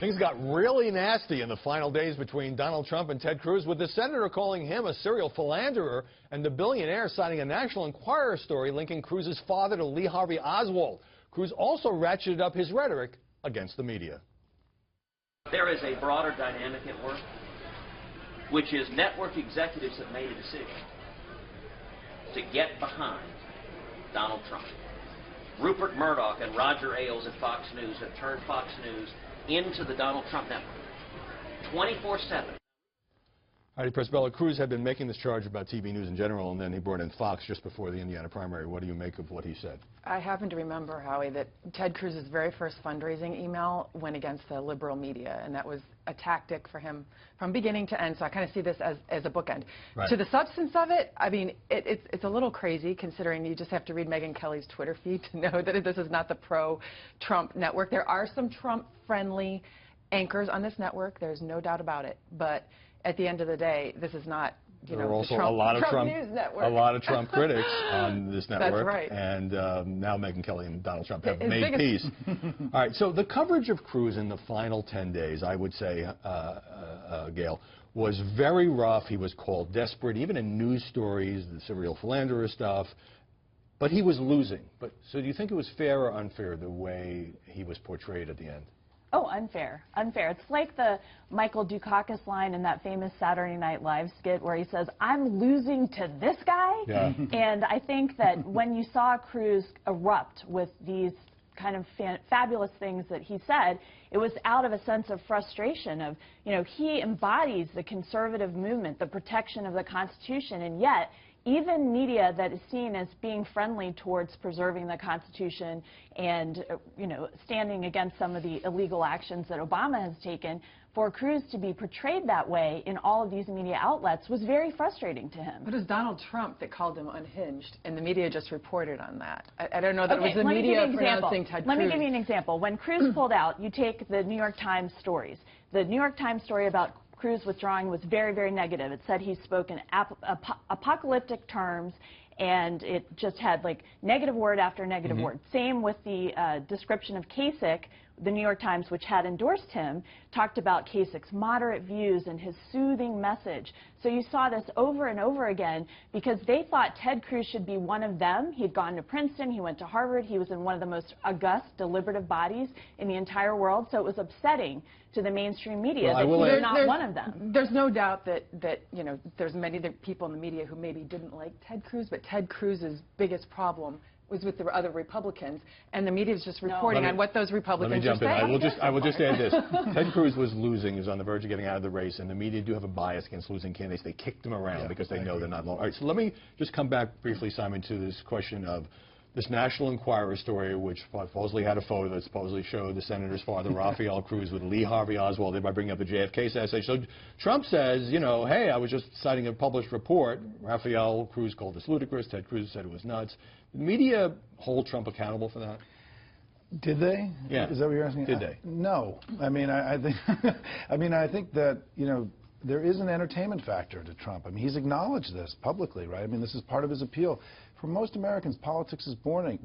Things got really nasty in the final days between Donald Trump and Ted Cruz, with the senator calling him a serial philanderer and the billionaire citing a National Enquirer story linking Cruz's father to Lee Harvey Oswald. Cruz also ratcheted up his rhetoric against the media. There is a broader dynamic at work, which is network executives have made a decision to get behind Donald Trump. Rupert Murdoch and Roger Ailes at Fox News have turned Fox News into the Donald Trump network, 24/7. Heidi Presbella, Cruz had been making this charge about TV news in general, and then he brought in Fox just before the Indiana primary. What do you make of what he said? I happen to remember, Howie, that Ted Cruz's very first fundraising email went against the liberal media, and that was a tactic for him from beginning to end. So I kind of see this as a bookend. Right. To the substance of it, I mean, it's a little crazy, considering you just have to read Megyn Kelly's Twitter feed to know that this is not the pro-Trump network. There are some Trump-friendly anchors on this network. There's no doubt about it. But at the end of the day, this is there are also a lot of Trump News Network. A lot of Trump critics on this network. That's right. And now Megyn Kelly and Donald Trump have made peace. All right, so the coverage of Cruz in the final 10 days, I would say, Gail, was very rough. He was called desperate, even in news stories, the serial philanderer stuff. But he was losing. So do you think it was fair or unfair the way he was portrayed at the end? Oh, unfair. Unfair. It's like the Michael Dukakis line in that famous Saturday Night Live skit where he says, "I'm losing to this guy." Yeah. And I think that when you saw Cruz erupt with these kind of fabulous things that he said, it was out of a sense of frustration of, he embodies the conservative movement, the protection of the Constitution, and yet even media that is seen as being friendly towards preserving the Constitution and, standing against some of the illegal actions that Obama has taken, for Cruz to be portrayed that way in all of these media outlets was very frustrating to him. But it was Donald Trump that called him unhinged, and the media just reported on that. I don't know that it was the media pronouncing Ted Cruz. Let me give you an example. When Cruz pulled out, you take the New York Times stories. The New York Times story about Cruz withdrawing was very, very negative. It said he spoke in apocalyptic terms, and it just had negative word after negative word. Same with the description of Kasich. The New York Times, which had endorsed him, talked about Kasich's moderate views and his soothing message. So you saw this over and over again because they thought Ted Cruz should be one of them. He'd gone to Princeton, he went to Harvard, he was in one of the most august, deliberative bodies in the entire world. So it was upsetting to the mainstream media that he was not one of them. There's no doubt that there's many people in the media who maybe didn't like Ted Cruz, but Ted Cruz's biggest problem was with the other Republicans, and the media is just reporting on what those Republicans are saying. I will just add this. Ted Cruz was losing, he was on the verge of getting out of the race, and the media do have a bias against losing candidates. They kicked him around because they know they're not long. All right, so let me just come back briefly, Simon, to this question of this National Enquirer story, which supposedly had a photo that supposedly showed the senator's father, Rafael Cruz, with Lee Harvey Oswald, thereby bringing up the JFK assassination. So Trump says, hey, I was just citing a published report. Rafael Cruz called this ludicrous. Ted Cruz said it was nuts. Did the media hold Trump accountable for that? Did they? Yeah. Is that what you're asking? Did they? No. I mean, I think, I think that, there is an entertainment factor to Trump. I mean, he's acknowledged this publicly, right? I mean, this is part of his appeal. For most Americans, politics is boring,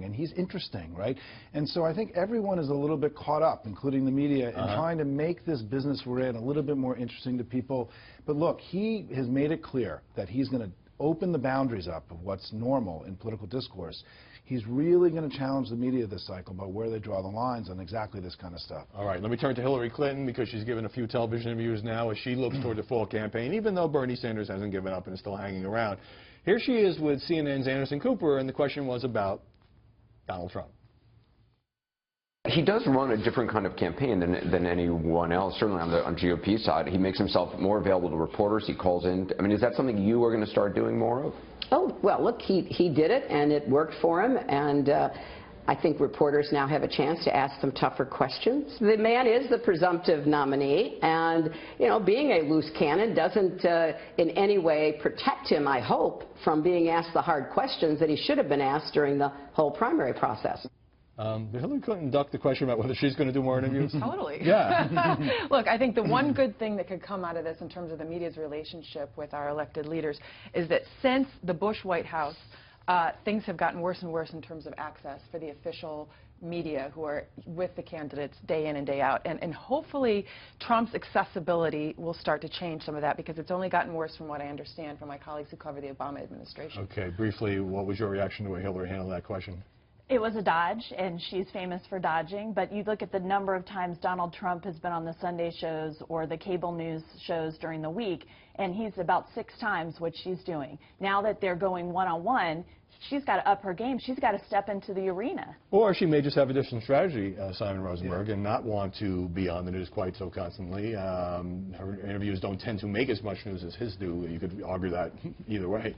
and he's interesting, right? And so I think everyone is a little bit caught up, including the media, in trying to make this business we're in a little bit more interesting to people. But look, he has made it clear that he's going to open the boundaries up of what's normal in political discourse. He's really going to challenge the media this cycle about where they draw the lines on exactly this kind of stuff. All right, let me turn to Hillary Clinton because she's given a few television interviews now as she looks toward the fall campaign, even though Bernie Sanders hasn't given up and is still hanging around. Here she is with CNN's Anderson Cooper, and the question was about Donald Trump. He does run a different kind of campaign than anyone else, certainly on GOP side. He makes himself more available to reporters. He calls in. I mean, is that something you are going to start doing more of? Oh, well, look, he did it, and it worked for him, and I think reporters now have a chance to ask some tougher questions. The man is the presumptive nominee, and, being a loose cannon doesn't in any way protect him, I hope, from being asked the hard questions that he should have been asked during the whole primary process. Did Hillary Clinton duck the question about whether she's going to do more interviews? Totally. Yeah. Look, I think the one good thing that could come out of this in terms of the media's relationship with our elected leaders is that since the Bush White House, things have gotten worse and worse in terms of access for the official media who are with the candidates day in and day out. And hopefully Trump's accessibility will start to change some of that, because it's only gotten worse from what I understand from my colleagues who cover the Obama administration. Okay, briefly, what was your reaction to the way Hillary handled that question? It was a dodge, and she's famous for dodging, but you look at the number of times Donald Trump has been on the Sunday shows or the cable news shows during the week, and he's about 6 times what she's doing. Now that they're going one-on-one, she's got to up her game. She's got to step into the arena. Or she may just have a different strategy, Simon Rosenberg, and not want to be on the news quite so constantly. Her interviews don't tend to make as much news as his do. You could argue that either way.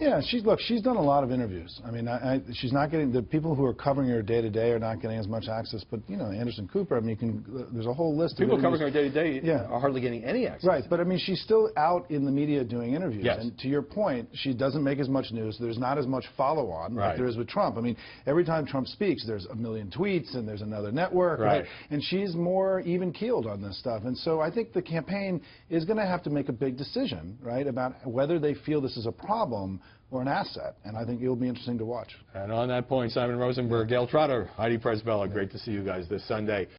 Yeah, she's done a lot of interviews. I mean, she's not getting, the people who are covering her day to day are not getting as much access. But you know, Anderson Cooper. I mean, there's a whole list of people interviews. covering her day to day are hardly getting any access. Right, but I mean, she's still out in the media doing interviews. Yes. And to your point, she doesn't make as much news. There's not as much follow-on like there is with Trump. I mean, every time Trump speaks, there's a million tweets and there's another network. Right. And she's more even-keeled on this stuff. And so I think the campaign is going to have to make a big decision, right, about whether they feel this is a problem or an asset, and I think it'll be interesting to watch. And on that point, Simon Rosenberg, Gail Trotter, Heidi Presbella, great to see you guys this Sunday.